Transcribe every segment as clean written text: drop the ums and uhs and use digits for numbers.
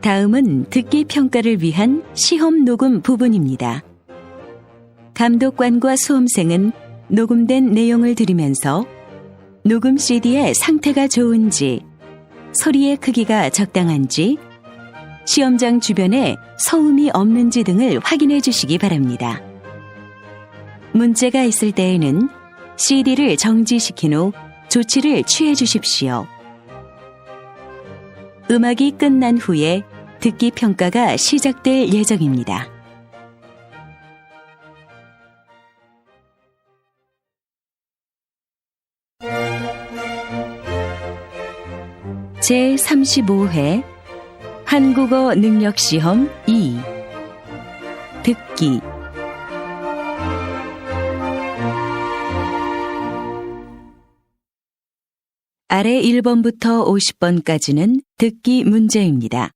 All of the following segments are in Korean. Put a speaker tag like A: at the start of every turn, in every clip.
A: 다음은 듣기 평가를 위한 시험 녹음 부분입니다. 감독관과 수험생은 녹음된 내용을 들으면서 녹음 CD의 상태가 좋은지, 소리의 크기가 적당한지, 시험장 주변에 소음이 없는지 등을 확인해 주시기 바랍니다. 문제가 있을 때에는 CD를 정지시킨 후 조치를 취해 주십시오. 음악이 끝난 후에 듣기 평가가 시작될 예정입니다. 제35회 한국어 능력시험 2 듣기 아래 1번부터 50번까지는 듣기 문제입니다.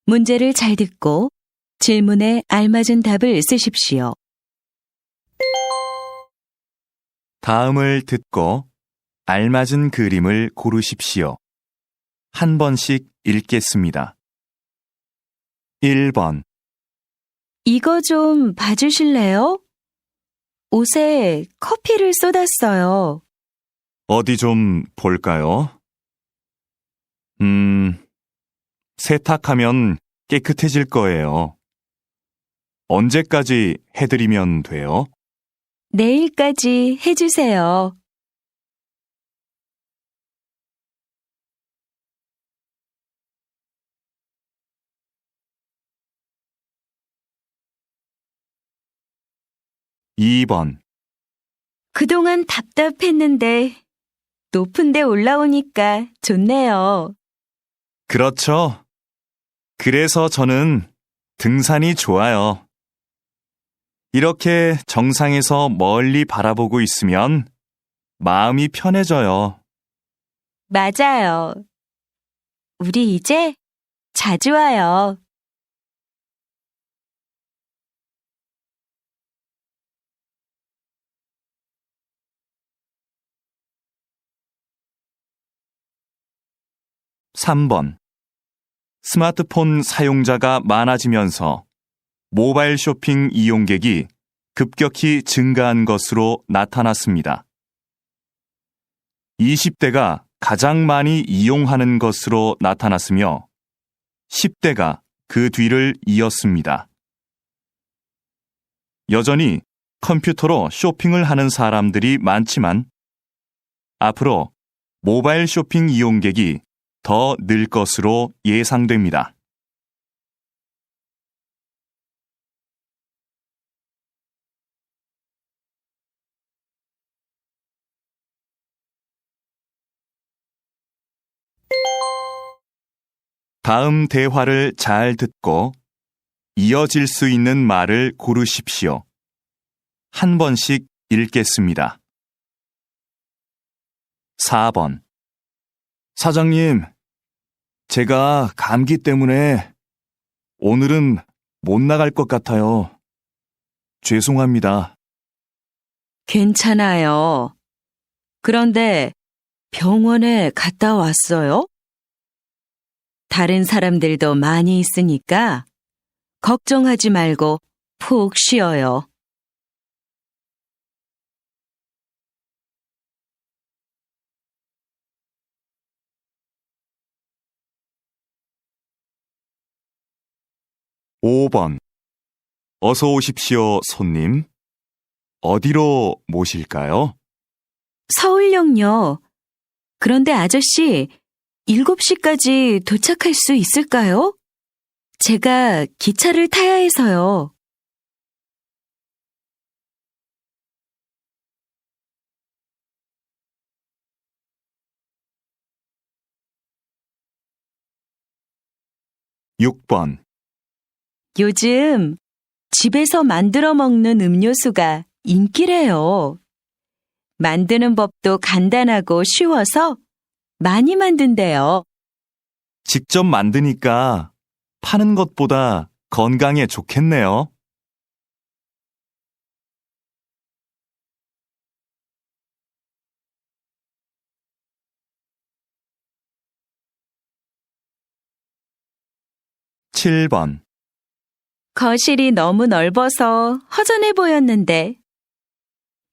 A: 문제를 잘 듣고 질문에 알맞은 답을 쓰십시오.
B: 다음을 듣고 알맞은 그림을 고르십시오. 한 번씩 읽겠습니다. 1번.
A: 이거 좀 봐주실래요? 옷에 커피를 쏟았어요.
B: 어디 좀 볼까요? 세탁하면 깨끗해질 거예요. 언제까지 해드리면 돼요?
A: 내일까지 해주세요.
B: 2번.
A: 그동안 답답했는데 높은 데 올라오니까 좋네요.
B: 그렇죠. 그래서 저는 등산이 좋아요. 이렇게 정상에서 멀리 바라보고 있으면 마음이 편해져요.
A: 맞아요. 우리 이제 자주 와요.
B: 3번. 스마트폰 사용자가 많아지면서 모바일 쇼핑 이용객이 급격히 증가한 것으로 나타났습니다. 20대가 가장 많이 이용하는 것으로 나타났으며 10대가 그 뒤를 이었습니다. 여전히 컴퓨터로 쇼핑을 하는 사람들이 많지만 앞으로 모바일 쇼핑 이용객이 더 늘 것으로 예상됩니다. 다음 대화를 잘 듣고 이어질 수 있는 말을 고르십시오. 한 번씩 읽겠습니다. 4번. 사장님, 제가 감기 때문에 오늘은 못 나갈 것 같아요. 죄송합니다.
A: 괜찮아요. 그런데 병원에 갔다 왔어요? 다른 사람들도 많이 있으니까 걱정하지 말고 푹 쉬어요.
B: 5번. 어서 오십시오, 손님. 어디로 모실까요?
A: 서울역요. 그런데 아저씨, 7시까지 도착할 수 있을까요? 제가 기차를 타야 해서요.
B: 6번.
A: 요즘 집에서 만들어 먹는 음료수가 인기래요. 만드는 법도 간단하고 쉬워서 많이 만든대요.
B: 직접 만드니까 파는 것보다 건강에 좋겠네요. 7번.
A: 거실이 너무 넓어서 허전해 보였는데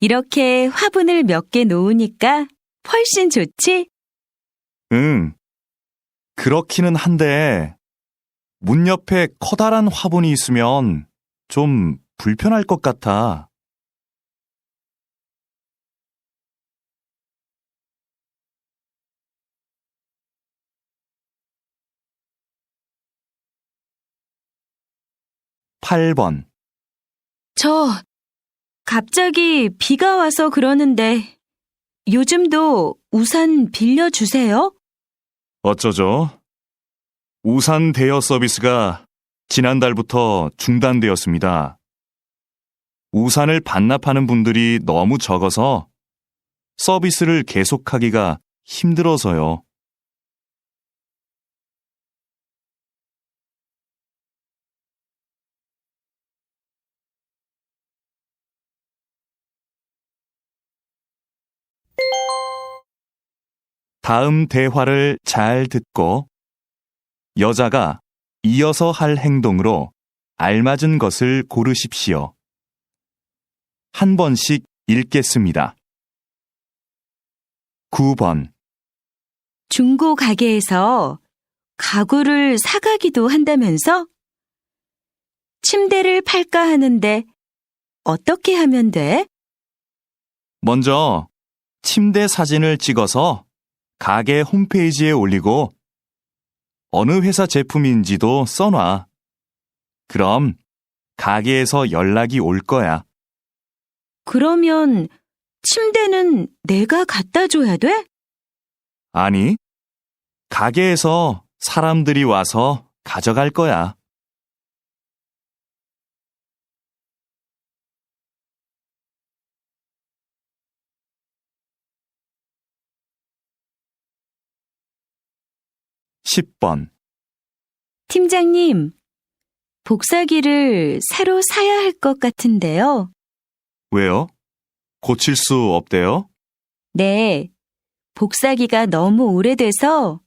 A: 이렇게 화분을 몇 개 놓으니까 훨씬 좋지?
B: 응. 그렇기는 한데, 문 옆에 커다란 화분이 있으면 좀 불편할 것 같아. (8번)
A: 저 갑자기 비가 와서 그러는데 요즘도 우산 빌려주세요?
B: 어쩌죠? 우산 대여 서비스가 지난달부터 중단되었습니다. 우산을 반납하는 분들이 너무 적어서 서비스를 계속하기가 힘들어서요. 다음 대화를 잘 듣고 여자가 이어서 할 행동으로 알맞은 것을 고르십시오. 한 번씩 읽겠습니다. 9번.
A: 중고 가게에서 가구를 사가기도 한다면서? 침대를 팔까 하는데 어떻게 하면 돼?
B: 먼저 침대 사진을 찍어서 가게 홈페이지에 올리고 어느 회사 제품인지도 써놔. 그럼 가게에서 연락이 올 거야.
A: 그러면 침대는 내가 갖다 줘야 돼?
B: 아니, 가게에서 사람들이 와서 가져갈 거야. (10번)
A: 팀장님, 복사기를 새로 사야 할 것 같은데요.
B: 왜요? 고칠 수 없대요?
A: 네, 복사기가 너무 오래돼서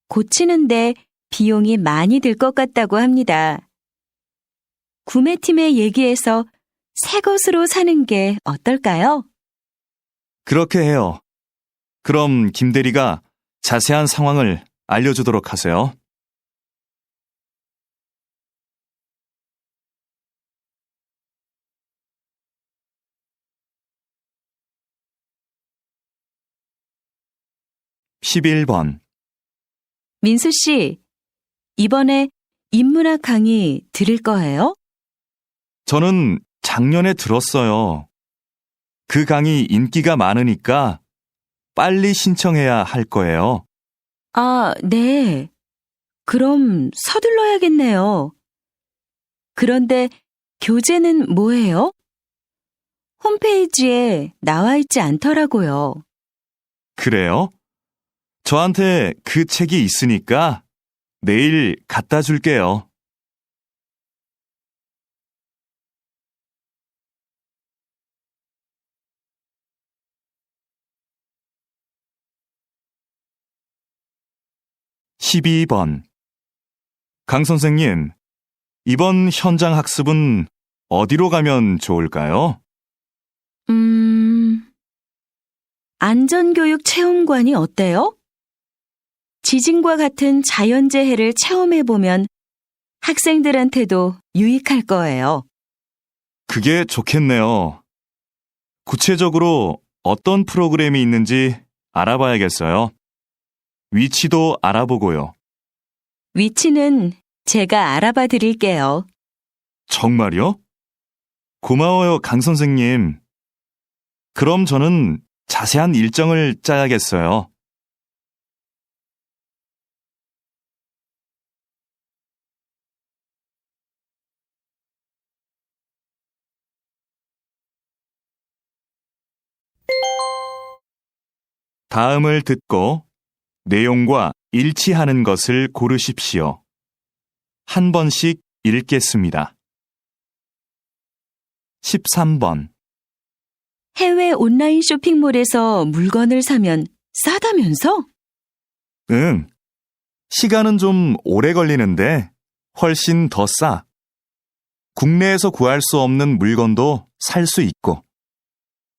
A: 고치는데 비용이 많이 들 것 같다고 합니다. 구매팀에 얘기해서 새 것으로 사는 게 어떨까요?
B: 그렇게 해요. 그럼 김 대리가 자세한 상황을 알려주도록 하세요. (11번)
A: 민수 씨, 이번에 인문학 강의 들을 거예요?
B: 저는 작년에 들었어요. 그 강의 인기가 많으니까 빨리 신청해야 할 거예요.
A: 아, 네. 그럼 서둘러야겠네요. 그런데 교재는 뭐예요? 홈페이지에 나와 있지 않더라고요.
B: 그래요? 저한테 그 책이 있으니까 내일 갖다 줄게요. (12번) 강 선생님, 이번 현장 학습은 어디로 가면 좋을까요?
A: 안전교육 체험관이 어때요? 지진과 같은 자연재해를 체험해보면 학생들한테도 유익할 거예요.
B: 그게 좋겠네요. 구체적으로 어떤 프로그램이 있는지 알아봐야겠어요. 위치도 알아보고요.
A: 위치는 제가 알아봐 드릴게요.
B: 정말요? 고마워요, 강 선생님. 그럼 저는 자세한 일정을 짜야겠어요. 다음을 듣고 내용과 일치하는 것을 고르십시오. 한 번씩 읽겠습니다. 13번.
A: 해외 온라인 쇼핑몰에서 물건을 사면 싸다면서?
B: 응. 시간은 좀 오래 걸리는데 훨씬 더 싸. 국내에서 구할 수 없는 물건도 살 수 있고.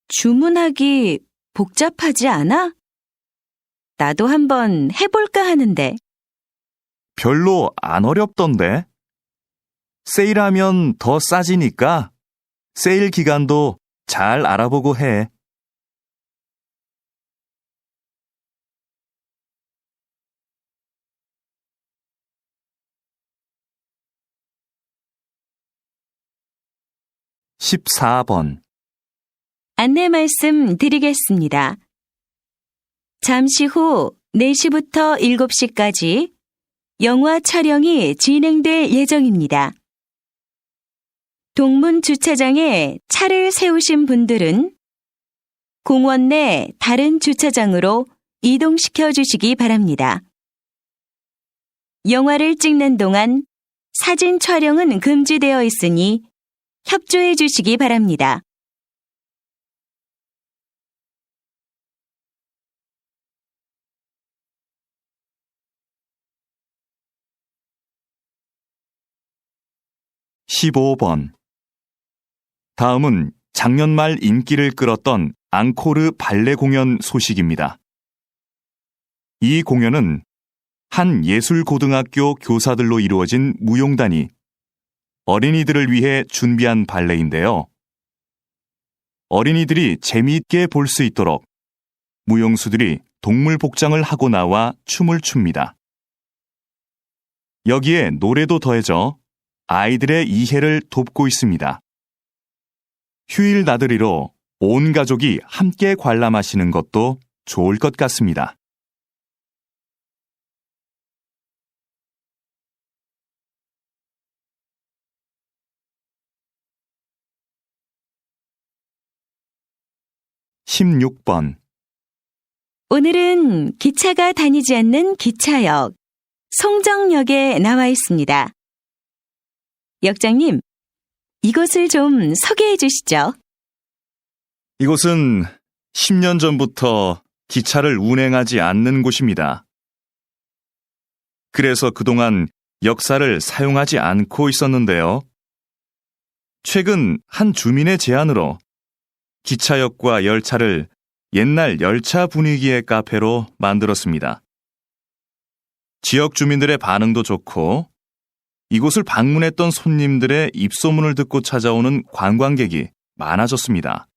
A: 주문하기 복잡하지 않아? 나도 한번 해볼까 하는데.
B: 별로 안 어렵던데. 세일하면 더 싸지니까 세일 기간도 잘 알아보고 해. (14번)
A: 안내 말씀 드리겠습니다. 잠시 후 4시부터 7시까지 영화 촬영이 진행될 예정입니다. 동문 주차장에 차를 세우신 분들은 공원 내 다른 주차장으로 이동시켜 주시기 바랍니다. 영화를 찍는 동안 사진 촬영은 금지되어 있으니 협조해 주시기 바랍니다.
B: (15번) 다음은 작년 말 인기를 끌었던 앙코르 발레 공연 소식입니다. 이 공연은 한 예술고등학교 교사들로 이루어진 무용단이 어린이들을 위해 준비한 발레인데요. 어린이들이 재미있게 볼 수 있도록 무용수들이 동물 복장을 하고 나와 춤을 춥니다. 여기에 노래도 더해져 아이들의 이해를 돕고 있습니다. 휴일 나들이로 온 가족이 함께 관람하시는 것도 좋을 것 같습니다. (16번)
A: 오늘은 기차가 다니지 않는 기차역, 송정역에 나와 있습니다. 역장님, 이곳을 좀 소개해 주시죠.
B: 이곳은 10년 전부터 기차를 운행하지 않는 곳입니다. 그래서 그동안 역사를 사용하지 않고 있었는데요. 최근 한 주민의 제안으로 기차역과 열차를 옛날 열차 분위기의 카페로 만들었습니다. 지역 주민들의 반응도 좋고 이곳을 방문했던 손님들의 입소문을 듣고 찾아오는 관광객이 많아졌습니다.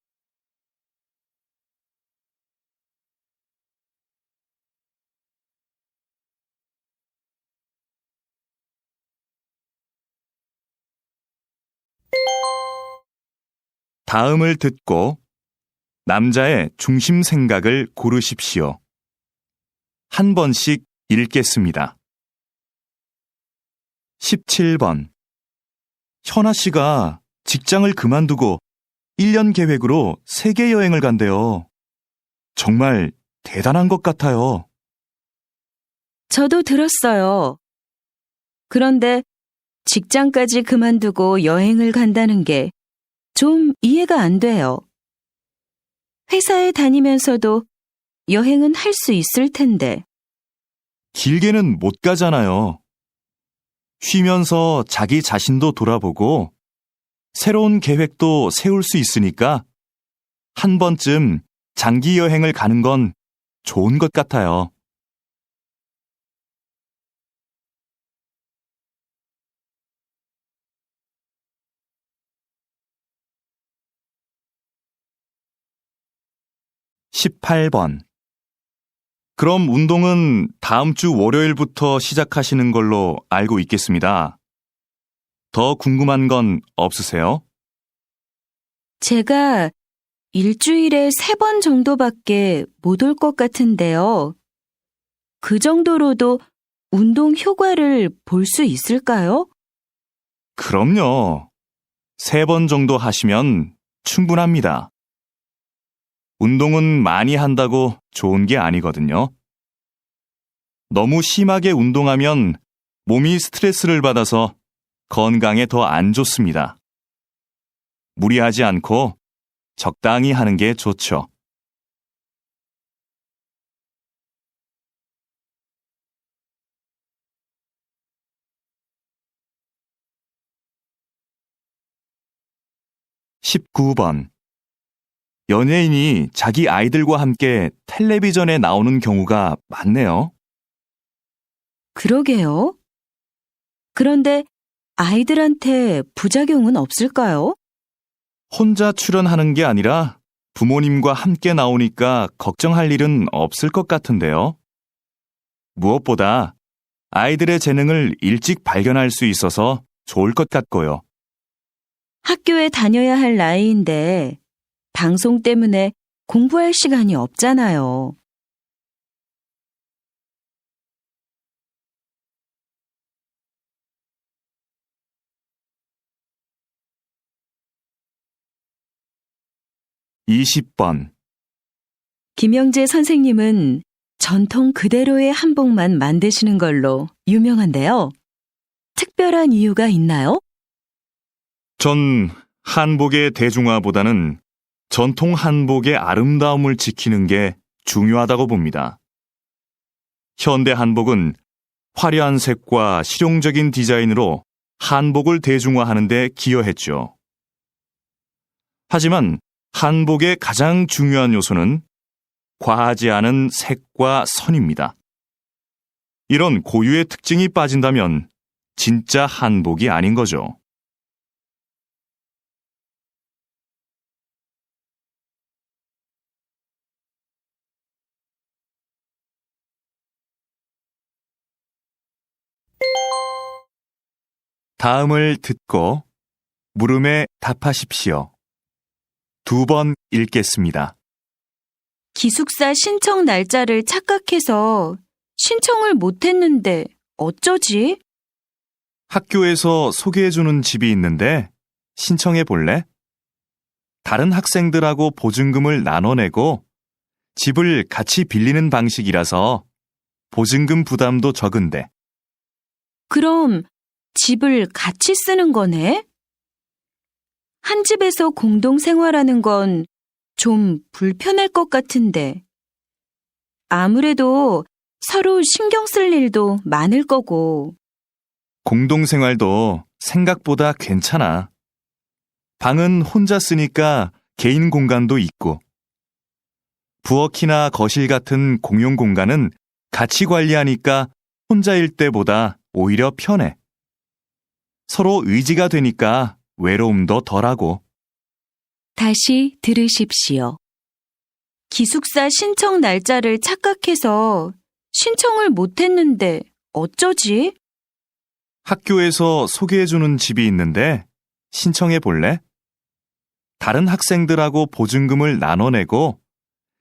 B: 다음을 듣고 남자의 중심 생각을 고르십시오. 한 번씩 읽겠습니다. 17번. 현아 씨가 직장을 그만두고 1년 계획으로 세계 여행을 간대요. 정말 대단한 것 같아요.
A: 저도 들었어요. 그런데 직장까지 그만두고 여행을 간다는 게 좀 이해가 안 돼요. 회사에 다니면서도 여행은 할 수 있을 텐데.
B: 길게는 못 가잖아요. 쉬면서 자기 자신도 돌아보고 새로운 계획도 세울 수 있으니까 한 번쯤 장기 여행을 가는 건 좋은 것 같아요. (18번) 그럼 운동은 다음 주 월요일부터 시작하시는 걸로 알고 있겠습니다. 더 궁금한 건 없으세요?
A: 제가 일주일에 3번 정도밖에 못 올 것 같은데요. 그 정도로도 운동 효과를 볼 수 있을까요?
B: 그럼요. 3번 정도 하시면 충분합니다. 운동은 많이 한다고 좋은 게 아니거든요. 너무 심하게 운동하면 몸이 스트레스를 받아서 건강에 더 안 좋습니다. 무리하지 않고 적당히 하는 게 좋죠. 19번. 연예인이 자기 아이들과 함께 텔레비전에 나오는 경우가 많네요.
A: 그러게요. 그런데 아이들한테 부작용은 없을까요?
B: 혼자 출연하는 게 아니라 부모님과 함께 나오니까 걱정할 일은 없을 것 같은데요. 무엇보다 아이들의 재능을 일찍 발견할 수 있어서 좋을 것 같고요.
A: 학교에 다녀야 할 나이인데 방송 때문에 공부할 시간이 없잖아요.
B: (20번)
A: 김영재 선생님은 전통 그대로의 한복만 만드시는 걸로 유명한데요. 특별한 이유가 있나요?
B: 전 한복의 대중화보다는 전통 한복의 아름다움을 지키는 게 중요하다고 봅니다. 현대 한복은 화려한 색과 실용적인 디자인으로 한복을 대중화하는 데 기여했죠. 하지만 한복의 가장 중요한 요소는 과하지 않은 색과 선입니다. 이런 고유의 특징이 빠진다면 진짜 한복이 아닌 거죠. 다음을 듣고 물음에 답하십시오. 2번 읽겠습니다.
A: 기숙사 신청 날짜를 착각해서 신청을 못했는데 어쩌지?
B: 학교에서 소개해주는 집이 있는데 신청해 볼래? 다른 학생들하고 보증금을 나눠내고 집을 같이 빌리는 방식이라서 보증금 부담도 적은데.
A: 그럼 집을 같이 쓰는 거네? 한 집에서 공동 생활하는 건 좀 불편할 것 같은데. 아무래도 서로 신경 쓸 일도 많을 거고.
B: 공동생활도 생각보다 괜찮아. 방은 혼자 쓰니까 개인 공간도 있고, 부엌이나 거실 같은 공용 공간은 같이 관리하니까 혼자일 때보다 오히려 편해. 서로 의지가 되니까 외로움도 덜하고.
A: 다시 들으십시오. 기숙사 신청 날짜를 착각해서 신청을 못했는데 어쩌지?
B: 학교에서 소개해주는 집이 있는데 신청해 볼래? 다른 학생들하고 보증금을 나눠내고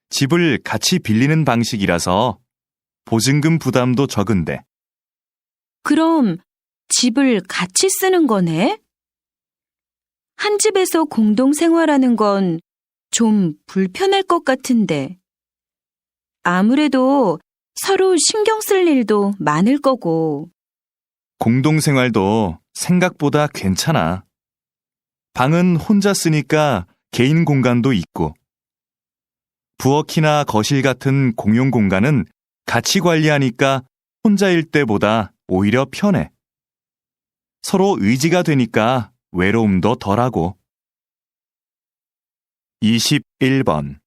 B: 집을 같이 빌리는 방식이라서 보증금 부담도 적은데.
A: 그럼 집을 같이 쓰는 거네? 한 집에서 공동 생활하는 건 좀 불편할 것 같은데. 아무래도 서로 신경 쓸 일도 많을 거고.
B: 공동생활도 생각보다 괜찮아. 방은 혼자 쓰니까 개인 공간도 있고, 부엌이나 거실 같은 공용 공간은 같이 관리하니까 혼자일 때보다 오히려 편해. 서로 의지가 되니까 외로움도 덜하고. 21번.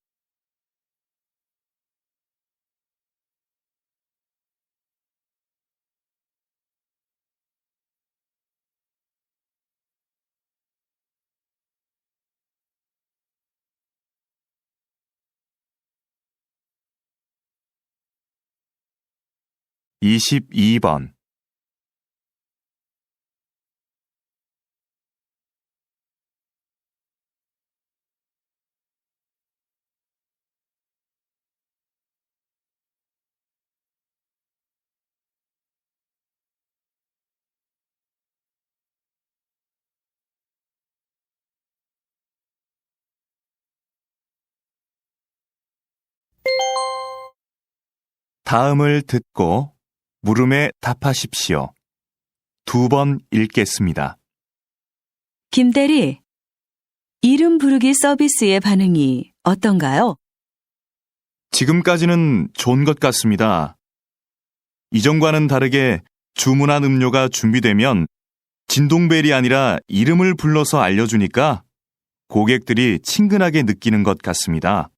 B: (22번) 다음을 듣고 물음에 답하십시오. 2번 읽겠습니다.
A: 김대리, 이름 부르기 서비스의 반응이 어떤가요?
B: 지금까지는 좋은 것 같습니다. 이전과는 다르게 주문한 음료가 준비되면 진동벨이 아니라 이름을 불러서 알려주니까 고객들이 친근하게 느끼는 것 같습니다.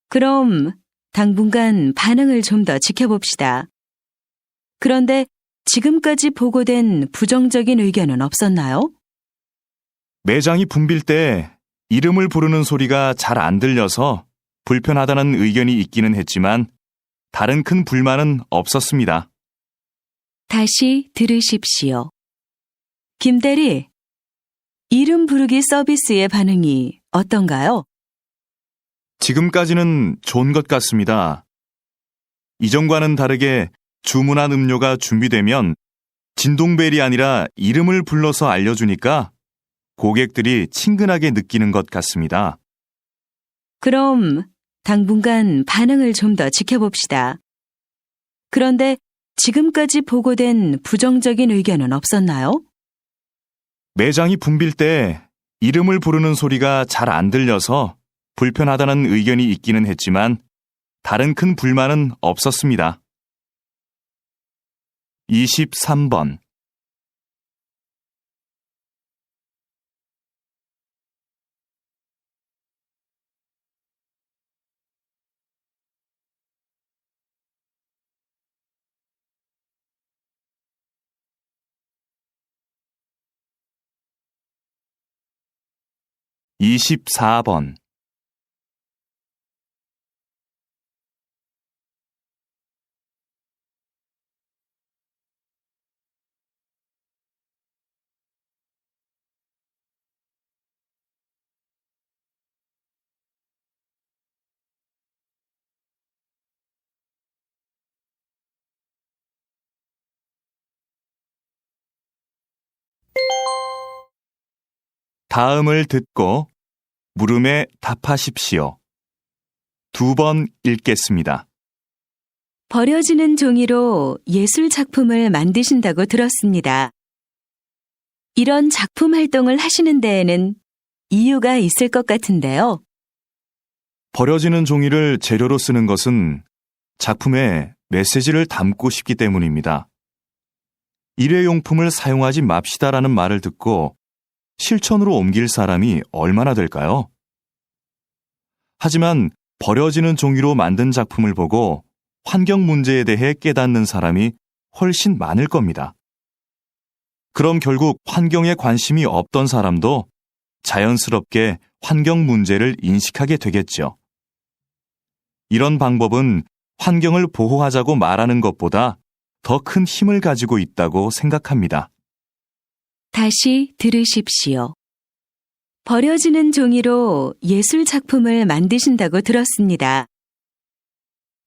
A: 그럼 당분간 반응을 좀 더 지켜봅시다. 그런데 지금까지 보고된 부정적인 의견은 없었나요?
B: 매장이 붐빌 때 이름을 부르는 소리가 잘 안 들려서 불편하다는 의견이 있기는 했지만 다른 큰 불만은 없었습니다.
A: 다시 들으십시오. 김대리, 이름 부르기 서비스의 반응이 어떤가요?
B: 지금까지는 좋은 것 같습니다. 이전과는 다르게 주문한 음료가 준비되면 진동벨이 아니라 이름을 불러서 알려주니까 고객들이 친근하게 느끼는 것 같습니다.
A: 그럼 당분간 반응을 좀 더 지켜봅시다. 그런데 지금까지 보고된 부정적인 의견은 없었나요?
B: 매장이 붐빌 때 이름을 부르는 소리가 잘 안 들려서 불편하다는 의견이 있기는 했지만 다른 큰 불만은 없었습니다. 23번. (24번) 다음을 듣고 물음에 답하십시오. 2번 읽겠습니다.
A: 버려지는 종이로 예술 작품을 만드신다고 들었습니다. 이런 작품 활동을 하시는 데에는 이유가 있을 것 같은데요.
B: 버려지는 종이를 재료로 쓰는 것은 작품에 메시지를 담고 싶기 때문입니다. 일회용품을 사용하지 맙시다라는 말을 듣고 실천으로 옮길 사람이 얼마나 될까요? 하지만 버려지는 종이로 만든 작품을 보고 환경 문제에 대해 깨닫는 사람이 훨씬 많을 겁니다. 그럼 결국 환경에 관심이 없던 사람도 자연스럽게 환경 문제를 인식하게 되겠죠. 이런 방법은 환경을 보호하자고 말하는 것보다 더 큰 힘을 가지고 있다고 생각합니다.
A: 다시 들으십시오. 버려지는 종이로 예술 작품을 만드신다고 들었습니다.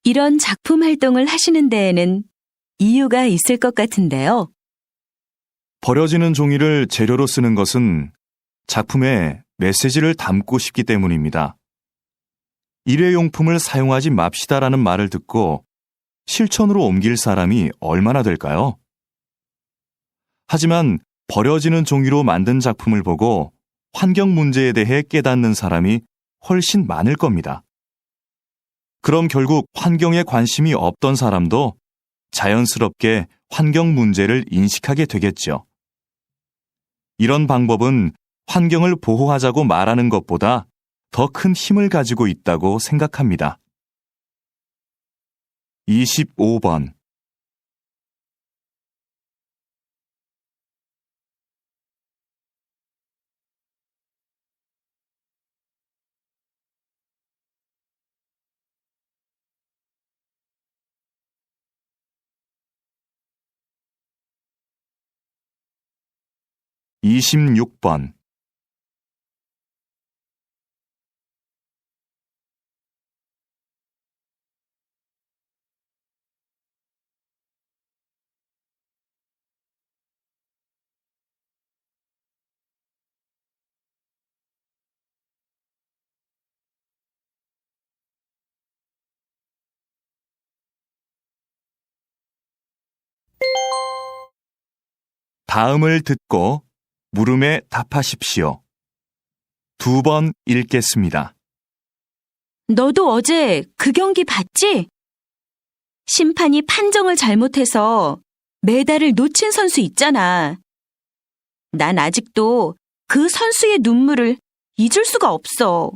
A: 이런 작품 활동을 하시는 데에는 이유가 있을 것 같은데요.
B: 버려지는 종이를 재료로 쓰는 것은 작품에 메시지를 담고 싶기 때문입니다. 일회용품을 사용하지 맙시다라는 말을 듣고 실천으로 옮길 사람이 얼마나 될까요? 하지만 버려지는 종이로 만든 작품을 보고 환경 문제에 대해 깨닫는 사람이 훨씬 많을 겁니다. 그럼 결국 환경에 관심이 없던 사람도 자연스럽게 환경 문제를 인식하게 되겠죠. 이런 방법은 환경을 보호하자고 말하는 것보다 더 큰 힘을 가지고 있다고 생각합니다. 25번. (26번) 다음을 듣고 물음에 답하십시오. 2번 읽겠습니다.
A: 너도 어제 그 경기 봤지? 심판이 판정을 잘못해서 메달을 놓친 선수 있잖아. 난 아직도 그 선수의 눈물을 잊을 수가 없어.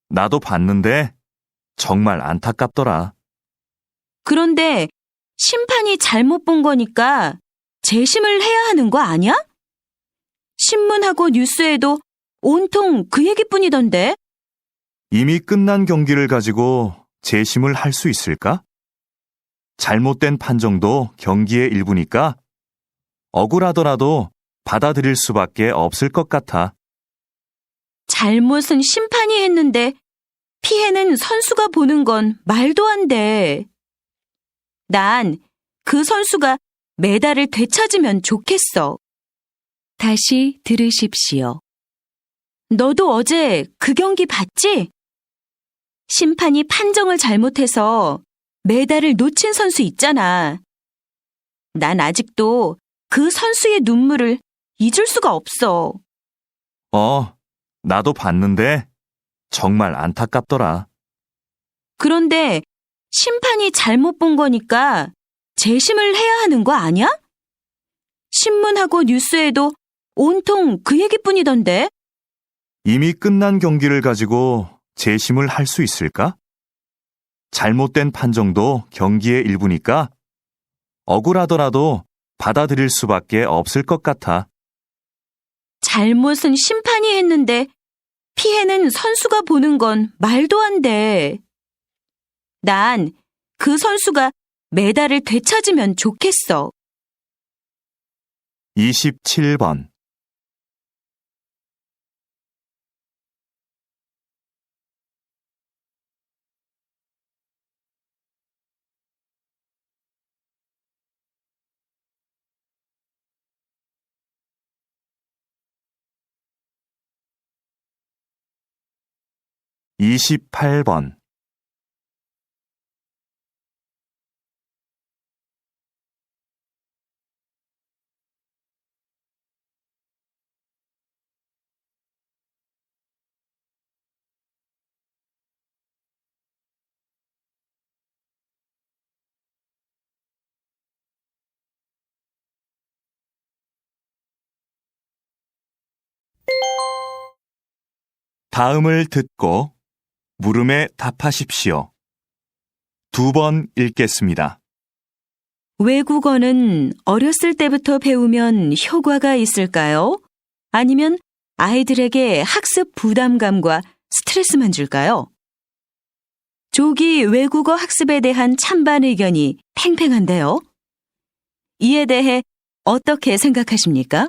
B: 나도 봤는데 정말 안타깝더라.
A: 그런데 심판이 잘못 본 거니까 재심을 해야 하는 거 아니야? 신문하고 뉴스에도 온통 그 얘기뿐이던데.
B: 이미 끝난 경기를 가지고 재심을 할 수 있을까? 잘못된 판정도 경기의 일부니까 억울하더라도 받아들일 수밖에 없을 것 같아.
A: 잘못은 심판이 했는데 피해는 선수가 보는 건 말도 안 돼. 난 그 선수가 메달을 되찾으면 좋겠어. 다시 들으십시오. 너도 어제 그 경기 봤지? 심판이 판정을 잘못해서 메달을 놓친 선수 있잖아. 난 아직도 그 선수의 눈물을 잊을 수가 없어.
B: 나도 봤는데 정말 안타깝더라.
A: 그런데 심판이 잘못 본 거니까 재심을 해야 하는 거 아니야? 신문하고 뉴스에도 온통 그 얘기뿐이던데.
B: 이미 끝난 경기를 가지고 재심을 할 수 있을까? 잘못된 판정도 경기의 일부니까 억울하더라도 받아들일 수밖에 없을 것 같아.
A: 잘못은 심판이 했는데 피해는 선수가 보는 건 말도 안 돼. 난 그 선수가 메달을 되찾으면 좋겠어.
B: 27번. (28번) 다음을 듣고 물음에 답하십시오. 2번 읽겠습니다.
A: 외국어는 어렸을 때부터 배우면 효과가 있을까요? 아니면 아이들에게 학습 부담감과 스트레스만 줄까요? 조기 외국어 학습에 대한 찬반 의견이 팽팽한데요. 이에 대해 어떻게 생각하십니까?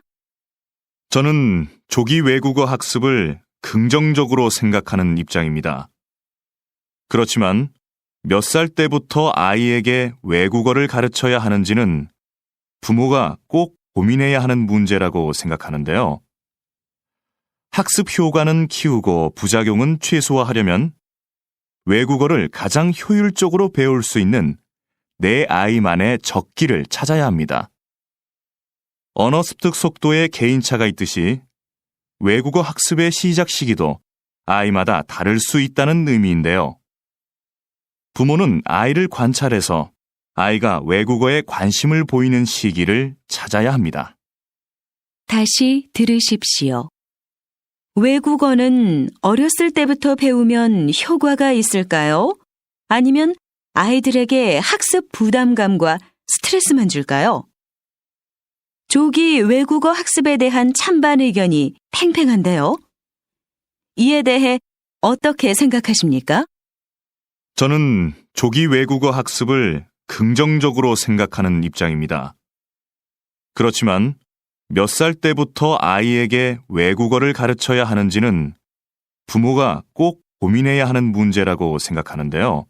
B: 저는 조기 외국어 학습을 긍정적으로 생각하는 입장입니다. 그렇지만 몇 살 때부터 아이에게 외국어를 가르쳐야 하는지는 부모가 꼭 고민해야 하는 문제라고 생각하는데요. 학습 효과는 키우고 부작용은 최소화하려면 외국어를 가장 효율적으로 배울 수 있는 내 아이만의 적기를 찾아야 합니다. 언어 습득 속도에 개인차가 있듯이 외국어 학습의 시작 시기도 아이마다 다를 수 있다는 의미인데요. 부모는 아이를 관찰해서 아이가 외국어에 관심을 보이는 시기를 찾아야 합니다.
A: 다시 들으십시오. 외국어는 어렸을 때부터 배우면 효과가 있을까요? 아니면 아이들에게 학습 부담감과 스트레스만 줄까요? 조기 외국어 학습에 대한 찬반 의견이 팽팽한데요. 이에 대해 어떻게 생각하십니까?
B: 저는 조기 외국어 학습을 긍정적으로 생각하는 입장입니다. 그렇지만 몇 살 때부터 아이에게 외국어를 가르쳐야 하는지는 부모가 꼭 고민해야 하는 문제라고 생각하는데요.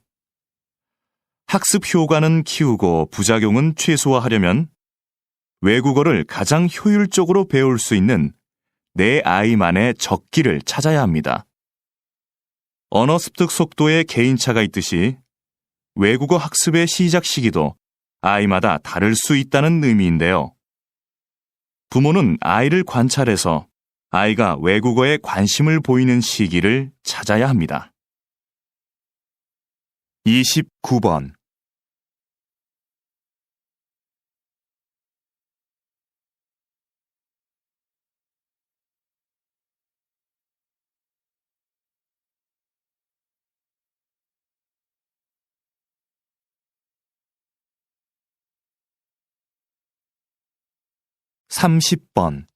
B: 학습 효과는 키우고 부작용은 최소화하려면 외국어를 가장 효율적으로 배울 수 있는 내 아이만의 적기를 찾아야 합니다. 언어 습득 속도에 개인차가 있듯이 외국어 학습의 시작 시기도 아이마다 다를 수 있다는 의미인데요. 부모는 아이를 관찰해서 아이가 외국어에 관심을 보이는 시기를 찾아야 합니다. 29번. 30번.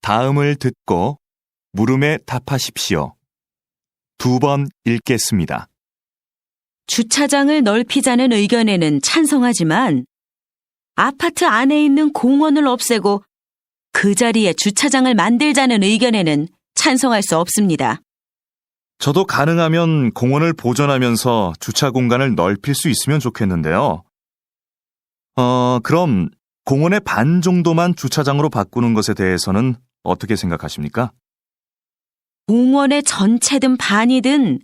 B: 다음을 듣고 물음에 답하십시오. 2번 읽겠습니다.
A: 주차장을 넓히자는 의견에는 찬성하지만 아파트 안에 있는 공원을 없애고 그 자리에 주차장을 만들자는 의견에는 찬성할 수 없습니다.
B: 저도 가능하면 공원을 보존하면서 주차 공간을 넓힐 수 있으면 좋겠는데요. 그럼 공원의 반 정도만 주차장으로 바꾸는 것에 대해서는 어떻게 생각하십니까?
A: 공원의 전체든 반이든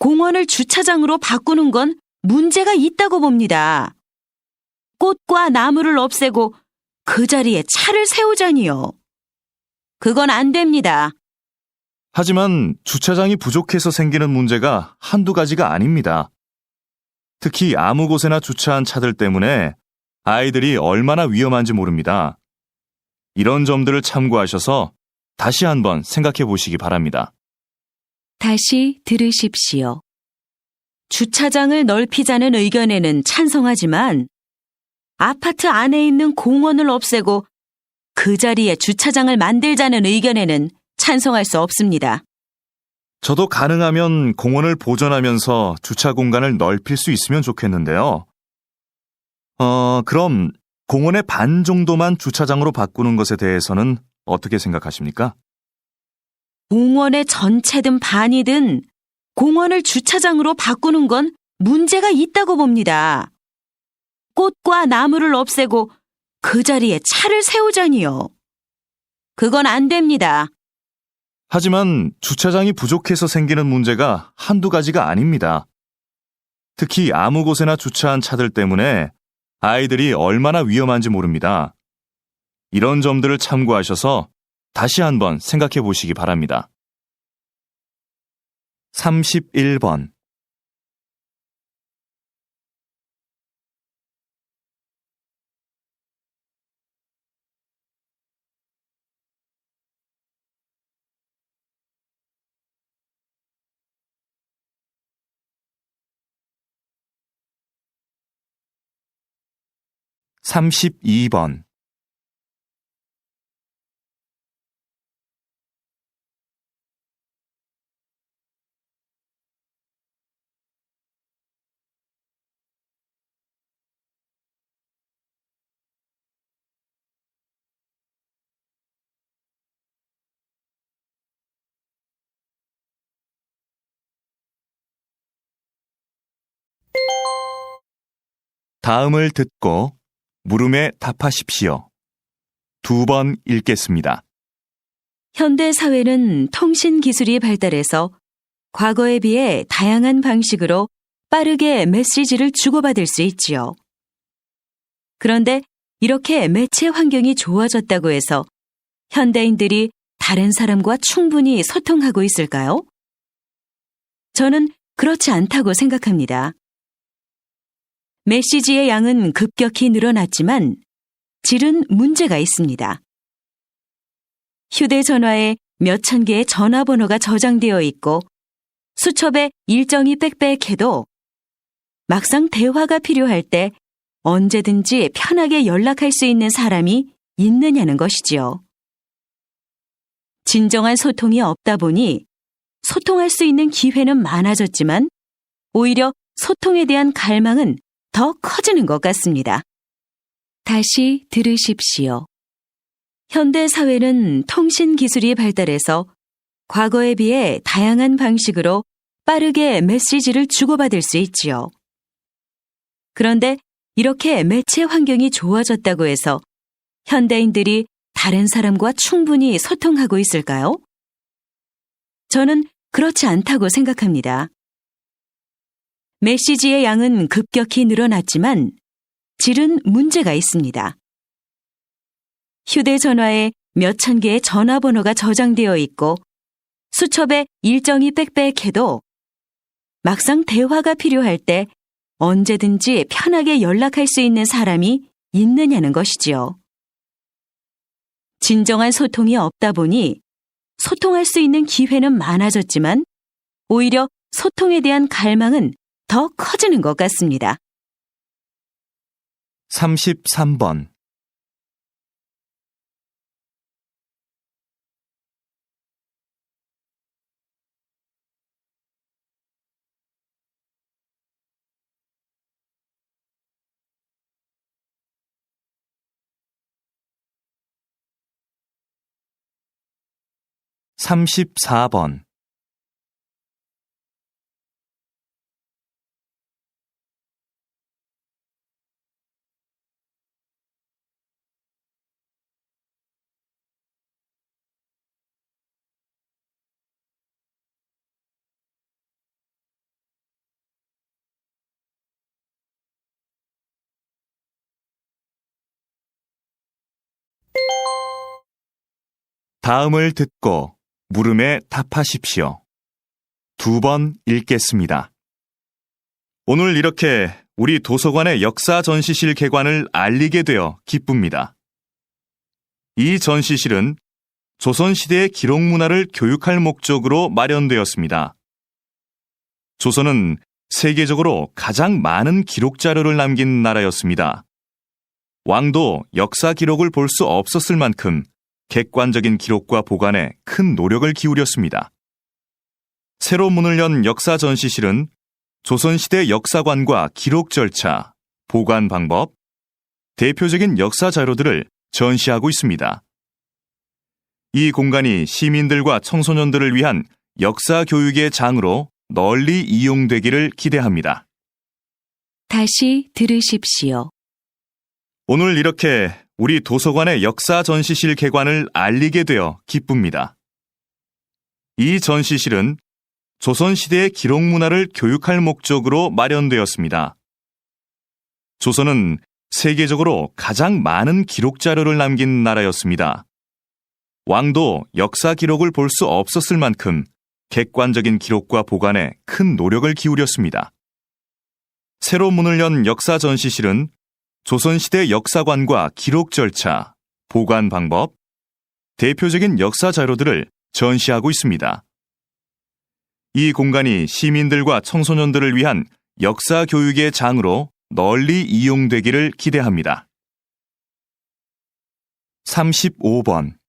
A: 공원을 주차장으로 바꾸는 건 문제가 있다고 봅니다. 꽃과 나무를 없애고 그 자리에 차를 세우자니요. 그건 안 됩니다.
B: 하지만 주차장이 부족해서 생기는 문제가 한두 가지가 아닙니다. 특히 아무 곳에나 주차한 차들 때문에 아이들이 얼마나 위험한지 모릅니다. 이런 점들을 참고하셔서 다시 한번 생각해 보시기 바랍니다.
A: 다시 들으십시오. 주차장을 넓히자는 의견에는 찬성하지만 아파트 안에 있는 공원을 없애고 그 자리에 주차장을 만들자는 의견에는 찬성할 수 없습니다.
B: 저도 가능하면 공원을 보존하면서 주차 공간을 넓힐 수 있으면 좋겠는데요. 그럼 공원의 반 정도만 주차장으로 바꾸는 것에 대해서는 어떻게 생각하십니까?
A: 공원의 전체든 반이든 공원을 주차장으로 바꾸는 건 문제가 있다고 봅니다. 꽃과 나무를 없애고 그 자리에 차를 세우자니요. 그건 안 됩니다.
B: 하지만 주차장이 부족해서 생기는 문제가 한두 가지가 아닙니다. 특히 아무 곳에나 주차한 차들 때문에 아이들이 얼마나 위험한지 모릅니다. 이런 점들을 참고하셔서 다시 한번 생각해 보시기 바랍니다. 31번. (32번) 다음을 듣고 물음에 답하십시오. 2번 읽겠습니다.
A: 현대 사회는 통신 기술이 발달해서 과거에 비해 다양한 방식으로 빠르게 메시지를 주고받을 수 있지요. 그런데 이렇게 매체 환경이 좋아졌다고 해서 현대인들이 다른 사람과 충분히 소통하고 있을까요? 저는 그렇지 않다고 생각합니다. 메시지의 양은 급격히 늘어났지만 질은 문제가 있습니다. 휴대전화에 몇천 개의 전화번호가 저장되어 있고 수첩에 일정이 빽빽해도 막상 대화가 필요할 때 언제든지 편하게 연락할 수 있는 사람이 있느냐는 것이지요. 진정한 소통이 없다 보니 소통할 수 있는 기회는 많아졌지만 오히려 소통에 대한 갈망은 더 커지는 것 같습니다. 다시 들으십시오. 현대 사회는 통신 기술이 발달해서 과거에 비해 다양한 방식으로 빠르게 메시지를 주고받을 수 있지요. 그런데 이렇게 매체 환경이 좋아졌다고 해서 현대인들이 다른 사람과 충분히 소통하고 있을까요? 저는 그렇지 않다고 생각합니다. 메시지의 양은 급격히 늘어났지만 질은 문제가 있습니다. 휴대전화에 몇천 개의 전화번호가 저장되어 있고 수첩에 일정이 빽빽해도 막상 대화가 필요할 때 언제든지 편하게 연락할 수 있는 사람이 있느냐는 것이지요. 진정한 소통이 없다 보니 소통할 수 있는 기회는 많아졌지만 오히려 소통에 대한 갈망은 더 커지는 것 같습니다.
B: 33번. 34번. '다음을 듣고 물음에 답하십시오. 2번 읽겠습니다. 오늘 이렇게 우리 도서관의 역사 전시실 개관을 알리게 되어 기쁩니다. 이 전시실은 조선시대의 기록 문화를 교육할 목적으로 마련되었습니다. 조선은 세계적으로 가장 많은 기록 자료를 남긴 나라였습니다. 왕도 역사 기록을 볼 수 없었을 만큼 객관적인 기록과 보관에 큰 노력을 기울였습니다. 새로 문을 연 역사 전시실은 조선시대 역사관과 기록 절차, 보관 방법, 대표적인 역사 자료들을 전시하고 있습니다. 이 공간이 시민들과 청소년들을 위한 역사 교육의 장으로 널리 이용되기를 기대합니다.
A: 다시 들으십시오.
B: 오늘 이렇게 우리 도서관의 역사 전시실 개관을 알리게 되어 기쁩니다. 이 전시실은 조선시대의 기록 문화를 교육할 목적으로 마련되었습니다. 조선은 세계적으로 가장 많은 기록 자료를 남긴 나라였습니다. 왕도 역사 기록을 볼 수 없었을 만큼 객관적인 기록과 보관에 큰 노력을 기울였습니다. 새로 문을 연 역사 전시실은 조선시대 역사관과 기록 절차, 보관 방법, 대표적인 역사 자료들을 전시하고 있습니다. 이 공간이 시민들과 청소년들을 위한 역사 교육의 장으로 널리 이용되기를 기대합니다. 35번.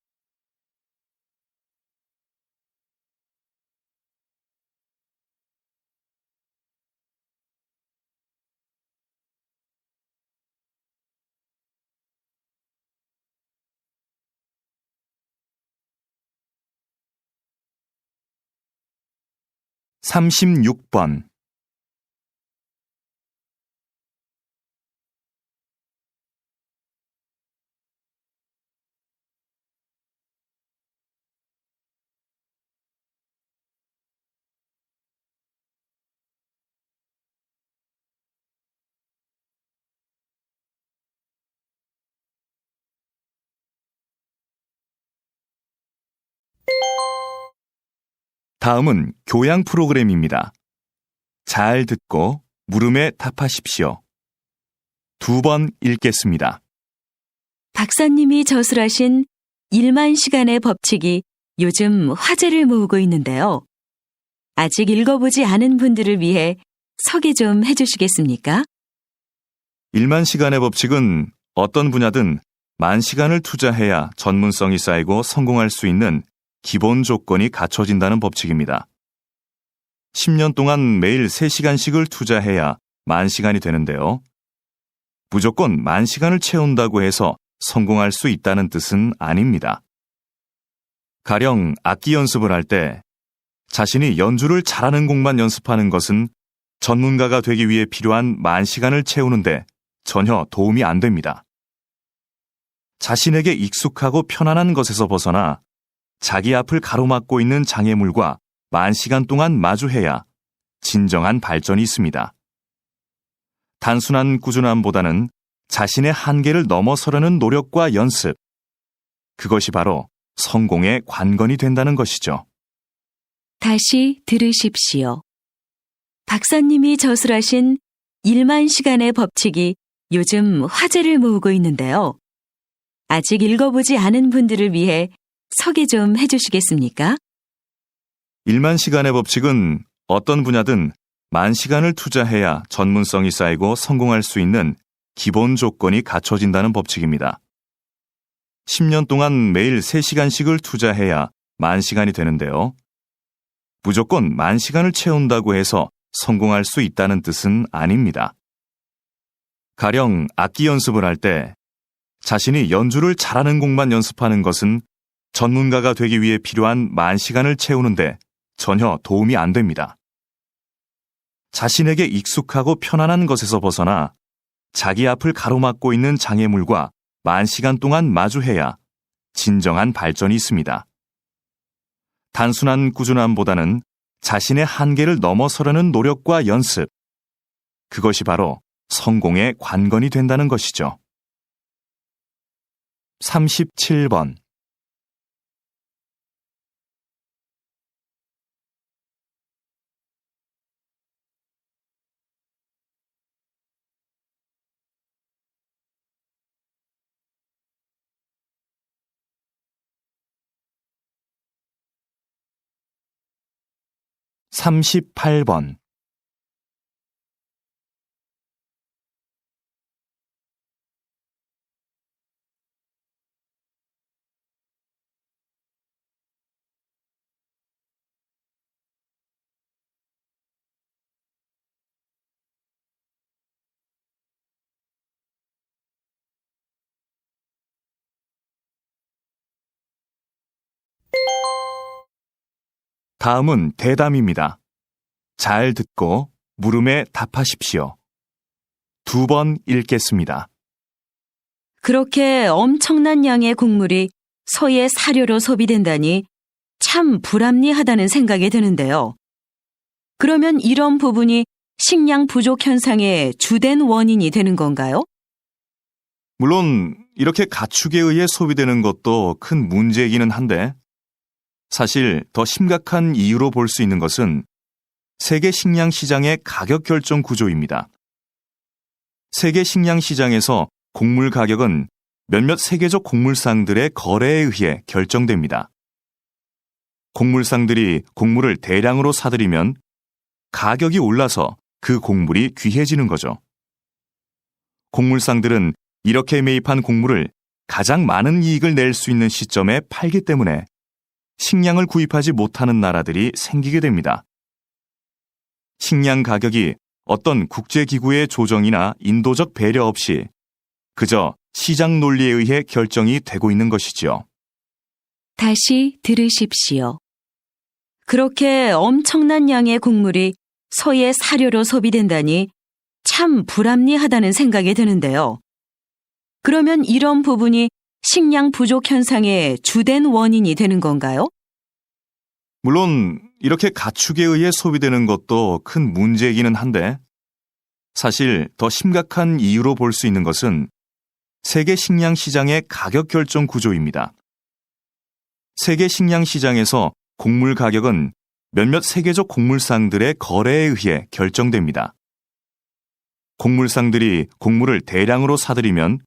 B: 36번. '다음은 교양 프로그램입니다. 잘 듣고 물음에 답하십시오. 2번 읽겠습니다.
A: 박사님이 저술하신 1만 시간의 법칙이 요즘 화제를 모으고 있는데요. 아직 읽어보지 않은 분들을 위해 소개 좀 해주시겠습니까?
B: 1만 시간의 법칙은 어떤 분야든 10,000시간을 투자해야 전문성이 쌓이고 성공할 수 있는 기본 조건이 갖춰진다는 법칙입니다. 10년 동안 매일 3시간씩을 투자해야 10,000시간이 되는데요. 무조건 10,000시간을 채운다고 해서 성공할 수 있다는 뜻은 아닙니다. 가령 악기 연습을 할 때 자신이 연주를 잘하는 곡만 연습하는 것은 전문가가 되기 위해 필요한 10,000시간을 채우는데 전혀 도움이 안 됩니다. 자신에게 익숙하고 편안한 것에서 벗어나 자기 앞을 가로막고 있는 장애물과 10,000시간 동안 마주해야 진정한 발전이 있습니다. 단순한 꾸준함보다는 자신의 한계를 넘어서려는 노력과 연습, 그것이 바로 성공의 관건이 된다는 것이죠.
A: 다시 들으십시오. 박사님이 저술하신 1만 시간의 법칙이 요즘 화제를 모으고 있는데요. 아직 읽어보지 않은 분들을 위해 소개 좀 해주시겠습니까?
B: 1만 시간의 법칙은 어떤 분야든 10,000시간을 투자해야 전문성이 쌓이고 성공할 수 있는 기본 조건이 갖춰진다는 법칙입니다. 10년 동안 매일 3시간씩을 투자해야 10,000시간이 되는데요. 무조건 10,000시간을 채운다고 해서 성공할 수 있다는 뜻은 아닙니다. 가령 악기 연습을 할 때 자신이 연주를 잘하는 곡만 연습하는 것은 전문가가 되기 위해 필요한 10,000시간을 채우는데 전혀 도움이 안 됩니다. 자신에게 익숙하고 편안한 것에서 벗어나 자기 앞을 가로막고 있는 장애물과 10,000시간 동안 마주해야 진정한 발전이 있습니다. 단순한 꾸준함보다는 자신의 한계를 넘어서려는 노력과 연습, 그것이 바로 성공의 관건이 된다는 것이죠. 37번. 삼십팔 번. 다음은 대담입니다. 잘 듣고 물음에 답하십시오. 2번 읽겠습니다.
A: 그렇게 엄청난 양의 곡물이 소의 사료로 소비된다니 참 불합리하다는 생각이 드는데요. 그러면 이런 부분이 식량 부족 현상의 주된 원인이 되는 건가요?
B: 물론 이렇게 가축에 의해 소비되는 것도 큰 문제이기는 한데 사실 더 심각한 이유로 볼 수 있는 것은 세계 식량 시장의 가격 결정 구조입니다. 세계 식량 시장에서 곡물 가격은 몇몇 세계적 곡물상들의 거래에 의해 결정됩니다. 곡물상들이 곡물을 대량으로 사들이면 가격이 올라서 그 곡물이 귀해지는 거죠. 곡물상들은 이렇게 매입한 곡물을 가장 많은 이익을 낼 수 있는 시점에 팔기 때문에 식량을 구입하지 못하는 나라들이 생기게 됩니다. 식량 가격이 어떤 국제기구의 조정이나 인도적 배려 없이 그저 시장 논리에 의해 결정이 되고 있는 것이지요.
A: 다시 들으십시오. 그렇게 엄청난 양의 곡물이 소의 사료로 소비된다니 참 불합리하다는 생각이 드는데요. 그러면 이런 부분이 식량 부족 현상의 주된 원인이 되는 건가요?
B: 물론 이렇게 가축에 의해 소비되는 것도 큰 문제이기는 한데 사실 더 심각한 이유로 볼 수 있는 것은 세계 식량 시장의 가격 결정 구조입니다. 세계 식량 시장에서 곡물 가격은 몇몇 세계적 곡물상들의 거래에 의해 결정됩니다. 곡물상들이 곡물을 대량으로 사들이면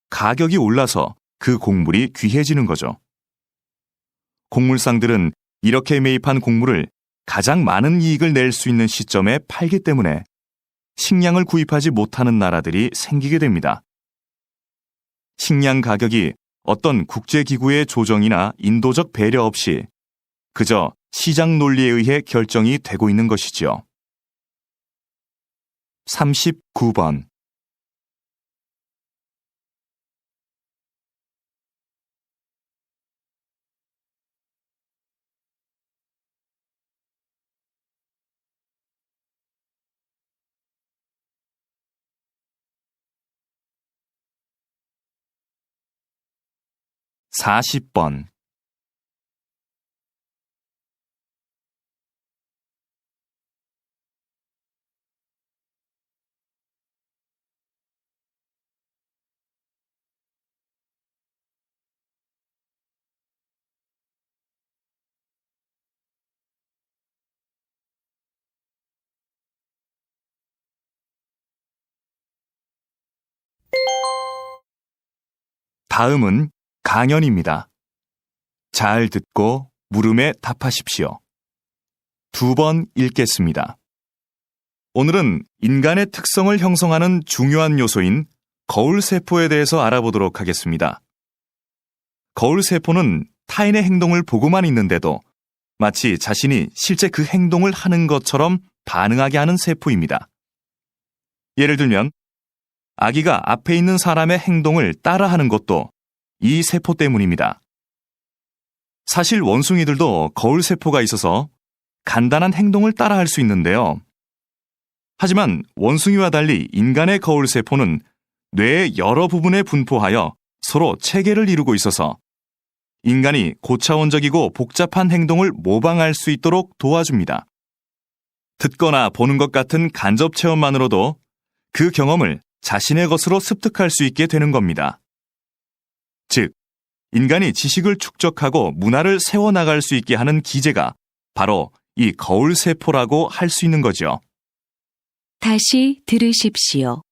B: 가격이 올라서 그 곡물이 귀해지는 거죠. 곡물상들은 이렇게 매입한 곡물을 가장 많은 이익을 낼 수 있는 시점에 팔기 때문에 식량을 구입하지 못하는 나라들이 생기게 됩니다. 식량 가격이 어떤 국제기구의 조정이나 인도적 배려 없이 그저 시장 논리에 의해 결정이 되고 있는 것이지요. 39번. 사십 번. 다음은 강연입니다. 잘 듣고 물음에 답하십시오. 2번 읽겠습니다. 오늘은 인간의 특성을 형성하는 중요한 요소인 거울세포에 대해서 알아보도록 하겠습니다. 거울세포는 타인의 행동을 보고만 있는데도 마치 자신이 실제 그 행동을 하는 것처럼 반응하게 하는 세포입니다. 예를 들면 아기가 앞에 있는 사람의 행동을 따라하는 것도 이 세포 때문입니다. 사실 원숭이들도 거울세포가 있어서 간단한 행동을 따라할 수 있는데요. 하지만 원숭이와 달리 인간의 거울세포는 뇌의 여러 부분에 분포하여 서로 체계를 이루고 있어서 인간이 고차원적이고 복잡한 행동을 모방할 수 있도록 도와줍니다. 듣거나 보는 것 같은 간접 체험만으로도 그 경험을 자신의 것으로 습득할 수 있게 되는 겁니다. 즉, 인간이 지식을 축적하고 문화를 세워나갈 수 있게 하는 기제가 바로 이 거울세포라고 할 수 있는 거죠.
A: 다시 들으십시오.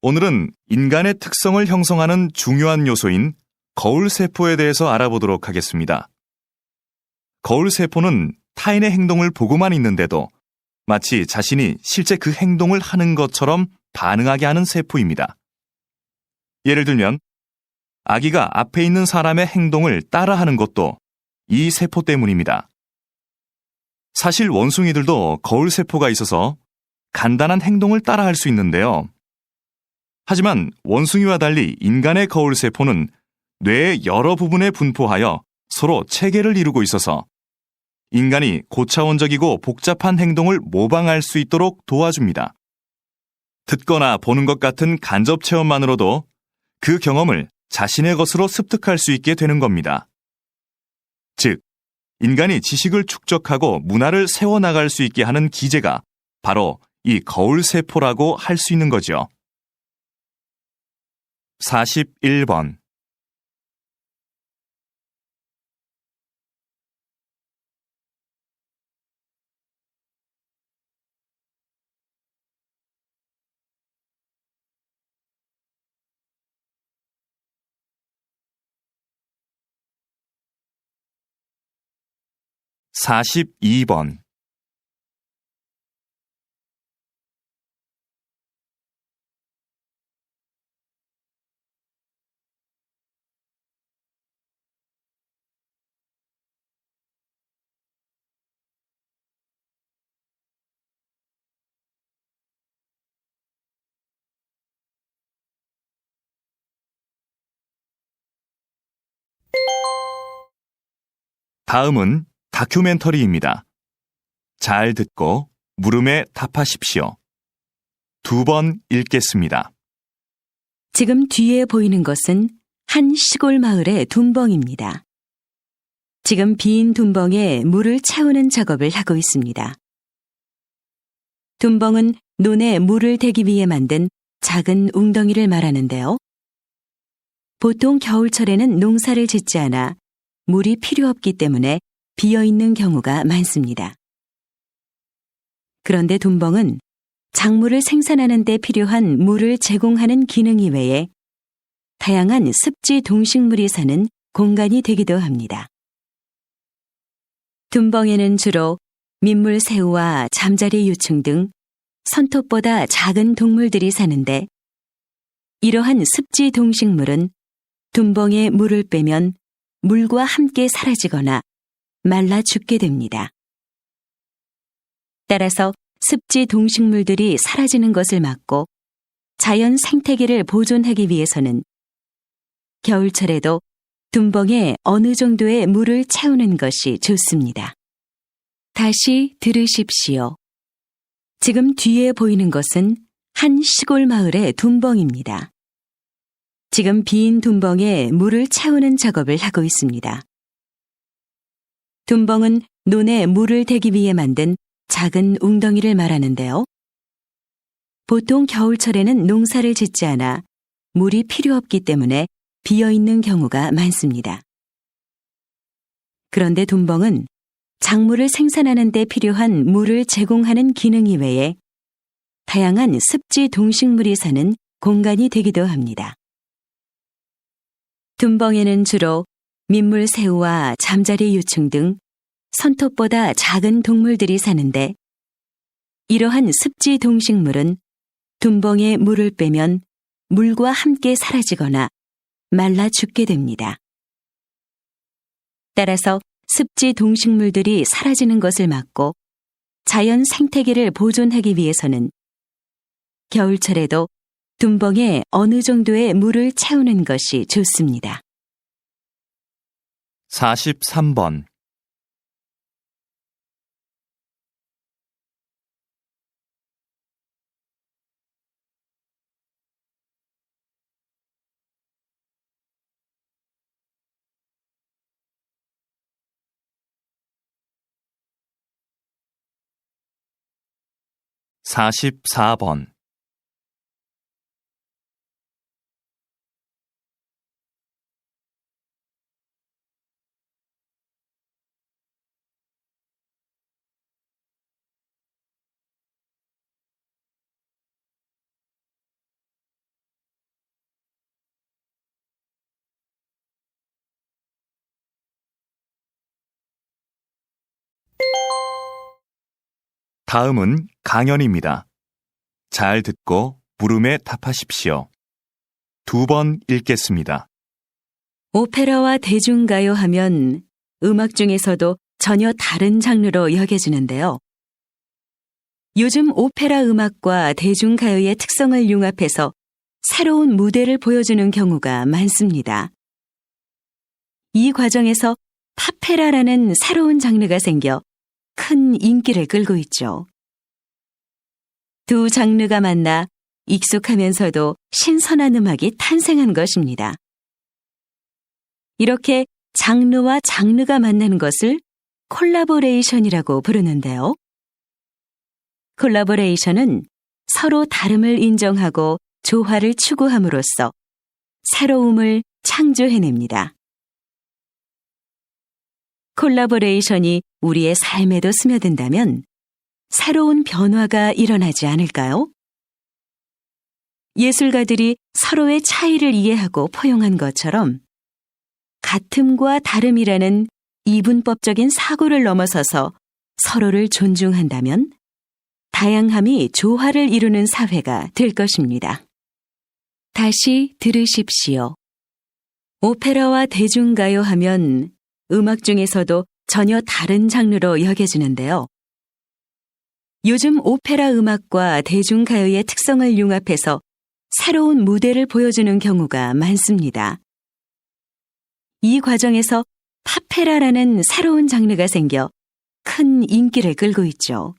B: 오늘은 인간의 특성을 형성하는 중요한 요소인 거울세포에 대해서 알아보도록 하겠습니다. 거울세포는 타인의 행동을 보고만 있는데도 마치 자신이 실제 그 행동을 하는 것처럼 반응하게 하는 세포입니다. 예를 들면 아기가 앞에 있는 사람의 행동을 따라하는 것도 이 세포 때문입니다. 사실 원숭이들도 거울세포가 있어서 간단한 행동을 따라할 수 있는데요. 하지만 원숭이와 달리 인간의 거울세포는 뇌의 여러 부분에 분포하여 서로 체계를 이루고 있어서 인간이 고차원적이고 복잡한 행동을 모방할 수 있도록 도와줍니다. 듣거나 보는 것 같은 간접 체험만으로도 그 경험을 자신의 것으로 습득할 수 있게 되는 겁니다. 즉, 인간이 지식을 축적하고 문화를 세워나갈 수 있게 하는 기제가 바로 이 거울세포라고 할 수 있는 거죠. 41번. (42번) 다음은 다큐멘터리입니다. 잘 듣고 물음에 답하십시오. 2번 읽겠습니다.
A: 지금 뒤에 보이는 것은 한 시골 마을의 둔벙입니다. 지금 빈 둔벙에 물을 채우는 작업을 하고 있습니다. 둔벙은 논에 물을 대기 위해 만든 작은 웅덩이를 말하는데요. 보통 겨울철에는 농사를 짓지 않아 물이 필요 없기 때문에 비어있는 경우가 많습니다. 그런데 둔벙은 작물을 생산하는 데 필요한 물을 제공하는 기능 이외에 다양한 습지 동식물이 사는 공간이 되기도 합니다. 둔벙에는 주로 민물새우와 잠자리 유충 등 손톱보다 작은 동물들이 사는데 이러한 습지 동식물은 둔벙에 물을 빼면 물과 함께 사라지거나 말라 죽게 됩니다. 따라서 습지 동식물들이 사라지는 것을 막고 자연 생태계를 보존하기 위해서는 겨울철에도 둔벙에 어느 정도의 물을 채우는 것이 좋습니다. 다시 들으십시오. 지금 뒤에 보이는 것은 한 시골 마을의 둔벙입니다. 지금 빈 둔벙에 물을 채우는 작업을 하고 있습니다. 둔벙은 논에 물을 대기 위해 만든 작은 웅덩이를 말하는데요. 보통 겨울철에는 농사를 짓지 않아 물이 필요 없기 때문에 비어있는 경우가 많습니다. 그런데 둔벙은 작물을 생산하는 데 필요한 물을 제공하는 기능 이외에 다양한 습지 동식물이 사는 공간이 되기도 합니다. 둔벙에는 주로 민물새우와 잠자리 유충 등 손톱보다 작은 동물들이 사는데 이러한 습지 동식물은 둔벙에 물을 빼면 물과 함께 사라지거나 말라 죽게 됩니다. 따라서 습지 동식물들이 사라지는 것을 막고 자연 생태계를 보존하기 위해서는 겨울철에도 둔벙에 어느 정도의 물을 채우는 것이 좋습니다.
B: 43번. 사십사 번. 다음은 강연입니다. 잘 듣고 물음에 답하십시오. 2번 읽겠습니다.
A: 오페라와 대중가요 하면 음악 중에서도 전혀 다른 장르로 여겨지는데요. 요즘 오페라 음악과 대중가요의 특성을 융합해서 새로운 무대를 보여주는 경우가 많습니다. 이 과정에서 파페라라는 새로운 장르가 생겨 큰 인기를 끌고 있죠. 두 장르가 만나 익숙하면서도 신선한 음악이 탄생한 것입니다. 이렇게 장르와 장르가 만나는 것을 콜라보레이션이라고 부르는데요. 콜라보레이션은 서로 다름을 인정하고 조화를 추구함으로써 새로움을 창조해냅니다. 콜라보레이션이 우리의 삶에도 스며든다면 새로운 변화가 일어나지 않을까요? 예술가들이 서로의 차이를 이해하고 포용한 것처럼 같음과 다름이라는 이분법적인 사고를 넘어서서 서로를 존중한다면 다양함이 조화를 이루는 사회가 될 것입니다. 다시 들으십시오. 오페라와 대중가요 하면 음악 중에서도 전혀 다른 장르로 여겨지는데요. 요즘 오페라 음악과 대중가요의 특성을 융합해서 새로운 무대를 보여주는 경우가 많습니다. 이 과정에서 파페라라는 새로운 장르가 생겨 큰 인기를 끌고 있죠.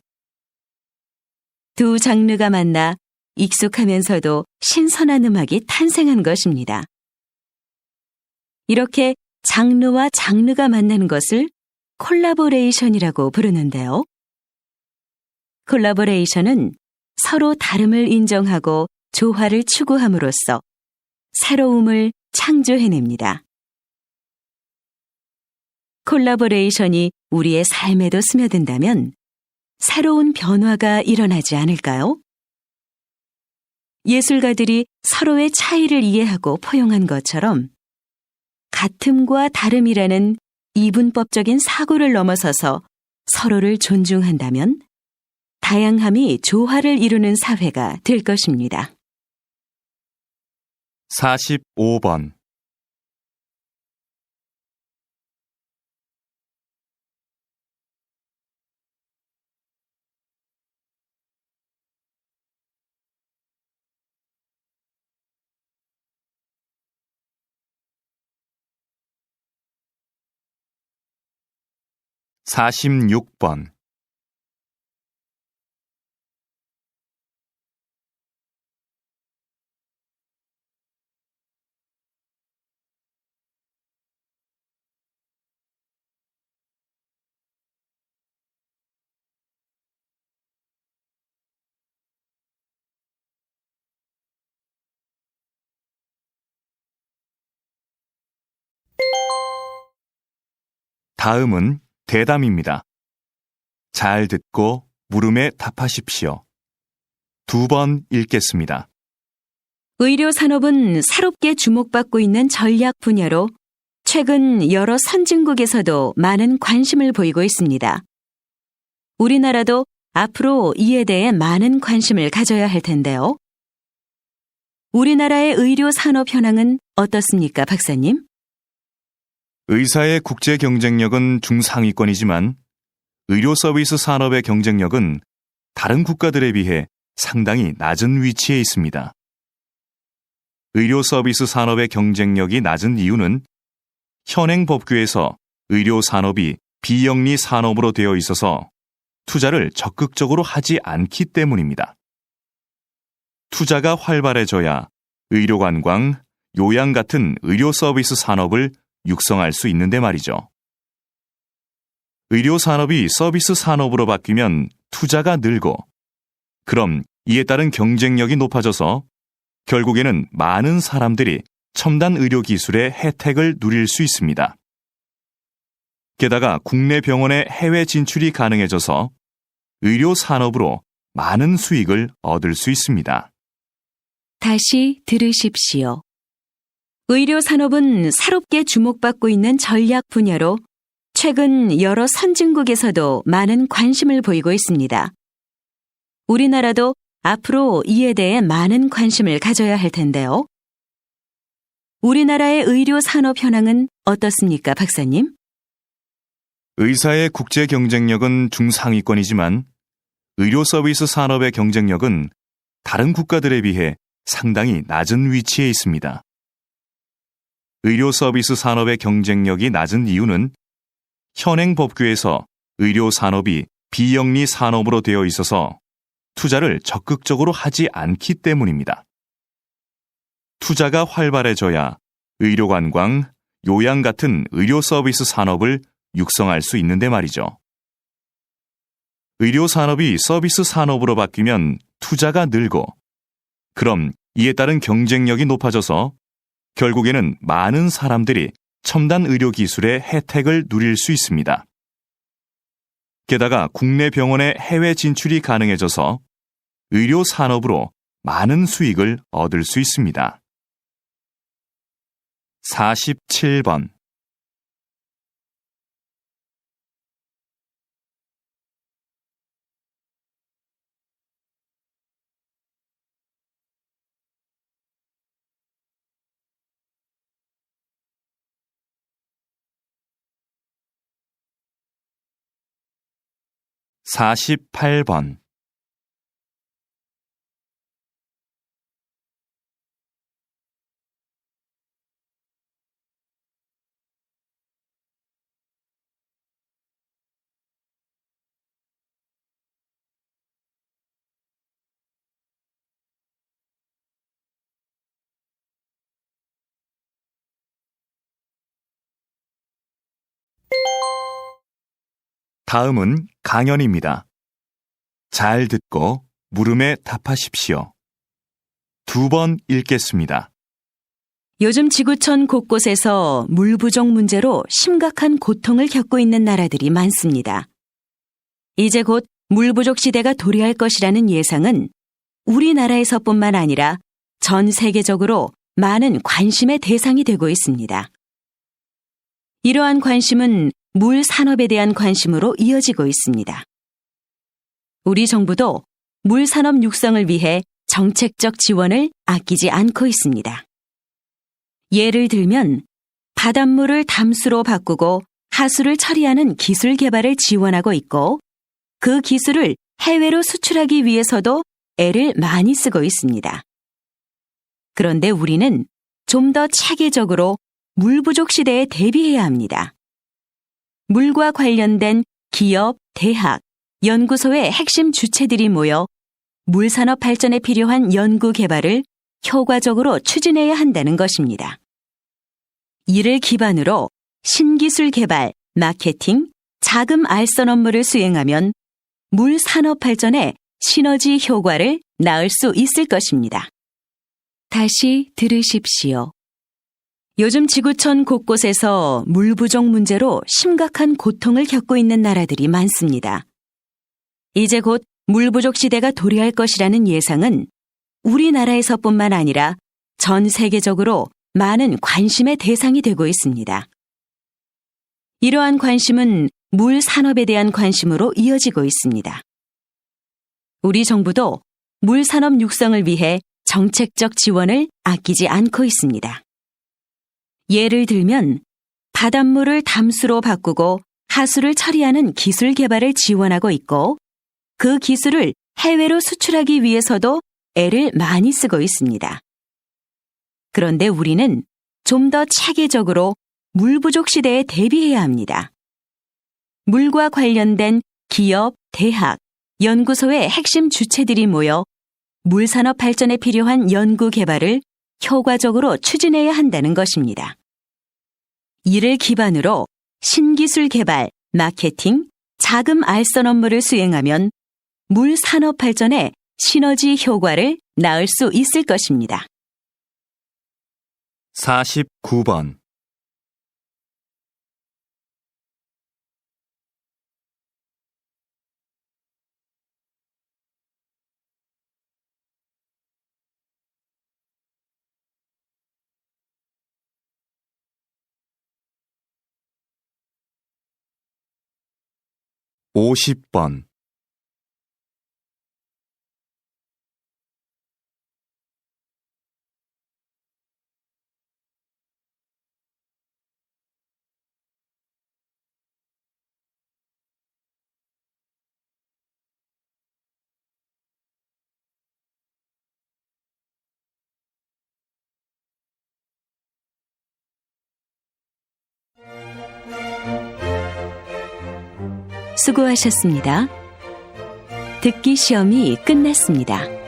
A: 두 장르가 만나 익숙하면서도 신선한 음악이 탄생한 것입니다. 이렇게 장르와 장르가 만나는 것을 콜라보레이션이라고 부르는데요. 콜라보레이션은 서로 다름을 인정하고 조화를 추구함으로써 새로움을 창조해냅니다. 콜라보레이션이 우리의 삶에도 스며든다면 새로운 변화가 일어나지 않을까요? 예술가들이 서로의 차이를 이해하고 포용한 것처럼 같음과 다름이라는 이분법적인 사고를 넘어서서 서로를 존중한다면 다양함이 조화를 이루는 사회가 될 것입니다.
B: 45번. 사십육 번. 다음은 대담입니다. 잘 듣고 물음에 답하십시오. 2번 읽겠습니다.
A: 의료 산업은 새롭게 주목받고 있는 전략 분야로 최근 여러 선진국에서도 많은 관심을 보이고 있습니다. 우리나라도 앞으로 이에 대해 많은 관심을 가져야 할 텐데요. 우리나라의 의료 산업 현황은 어떻습니까, 박사님?
B: 의사의 국제 경쟁력은 중상위권이지만 의료 서비스 산업의 경쟁력은 다른 국가들에 비해 상당히 낮은 위치에 있습니다. 의료 서비스 산업의 경쟁력이 낮은 이유는 현행 법규에서 의료 산업이 비영리 산업으로 되어 있어서 투자를 적극적으로 하지 않기 때문입니다. 투자가 활발해져야 의료관광, 요양 같은 의료 서비스 산업을 육성할 수 있는데 말이죠. 의료 산업이 서비스 산업으로 바뀌면 투자가 늘고, 그럼 이에 따른 경쟁력이 높아져서 결국에는 많은 사람들이 첨단 의료 기술의 혜택을 누릴 수 있습니다. 게다가 국내 병원의 해외 진출이 가능해져서 의료 산업으로 많은 수익을 얻을 수 있습니다.
A: 다시 들으십시오. 의료 산업은 새롭게 주목받고 있는 전략 분야로 최근 여러 선진국에서도 많은 관심을 보이고 있습니다. 우리나라도 앞으로 이에 대해 많은 관심을 가져야 할 텐데요. 우리나라의 의료 산업 현황은 어떻습니까, 박사님?
B: 의사의 국제 경쟁력은 중상위권이지만 의료 서비스 산업의 경쟁력은 다른 국가들에 비해 상당히 낮은 위치에 있습니다. 의료 서비스 산업의 경쟁력이 낮은 이유는 현행 법규에서 의료 산업이 비영리 산업으로 되어 있어서 투자를 적극적으로 하지 않기 때문입니다. 투자가 활발해져야 의료관광, 요양 같은 의료 서비스 산업을 육성할 수 있는데 말이죠. 의료 산업이 서비스 산업으로 바뀌면 투자가 늘고, 그럼 이에 따른 경쟁력이 높아져서 결국에는 많은 사람들이 첨단 의료 기술의 혜택을 누릴 수 있습니다. 게다가 국내 병원의 해외 진출이 가능해져서 의료 산업으로 많은 수익을 얻을 수 있습니다. 47번. (48번) 다음은 강연입니다. 잘 듣고 물음에 답하십시오. 2번 읽겠습니다.
A: 요즘 지구촌 곳곳에서 물 부족 문제로 심각한 고통을 겪고 있는 나라들이 많습니다. 이제 곧 물 부족 시대가 도래할 것이라는 예상은 우리나라에서뿐만 아니라 전 세계적으로 많은 관심의 대상이 되고 있습니다. 이러한 관심은 물 산업에 대한 관심으로 이어지고 있습니다. 우리 정부도 물 산업 육성을 위해 정책적 지원을 아끼지 않고 있습니다. 예를 들면 바닷물을 담수로 바꾸고 하수를 처리하는 기술 개발을 지원하고 있고, 그 기술을 해외로 수출하기 위해서도 애를 많이 쓰고 있습니다. 그런데 우리는 좀 더 체계적으로 물 부족 시대에 대비해야 합니다. 물과 관련된 기업, 대학, 연구소의 핵심 주체들이 모여 물 산업 발전에 필요한 연구 개발을 효과적으로 추진해야 한다는 것입니다. 이를 기반으로 신기술 개발, 마케팅, 자금 알선 업무를 수행하면 물 산업 발전에 시너지 효과를 낳을 수 있을 것입니다. 다시 들으십시오. 요즘 지구촌 곳곳에서 물 부족 문제로 심각한 고통을 겪고 있는 나라들이 많습니다. 이제 곧 물 부족 시대가 도래할 것이라는 예상은 우리나라에서뿐만 아니라 전 세계적으로 많은 관심의 대상이 되고 있습니다. 이러한 관심은 물 산업에 대한 관심으로 이어지고 있습니다. 우리 정부도 물 산업 육성을 위해 정책적 지원을 아끼지 않고 있습니다. 예를 들면 바닷물을 담수로 바꾸고 하수를 처리하는 기술 개발을 지원하고 있고 그 기술을 해외로 수출하기 위해서도 애를 많이 쓰고 있습니다. 그런데 우리는 좀 더 체계적으로 물 부족 시대에 대비해야 합니다. 물과 관련된 기업, 대학, 연구소의 핵심 주체들이 모여 물산업 발전에 필요한 연구 개발을 효과적으로 추진해야 한다는 것입니다. 이를 기반으로 신기술 개발, 마케팅, 자금 알선 업무를 수행하면 물산업 발전에 시너지 효과를 낳을 수 있을 것입니다.
B: 49번. 오십 번.
A: 수고하셨습니다. 듣기 시험이 끝났습니다.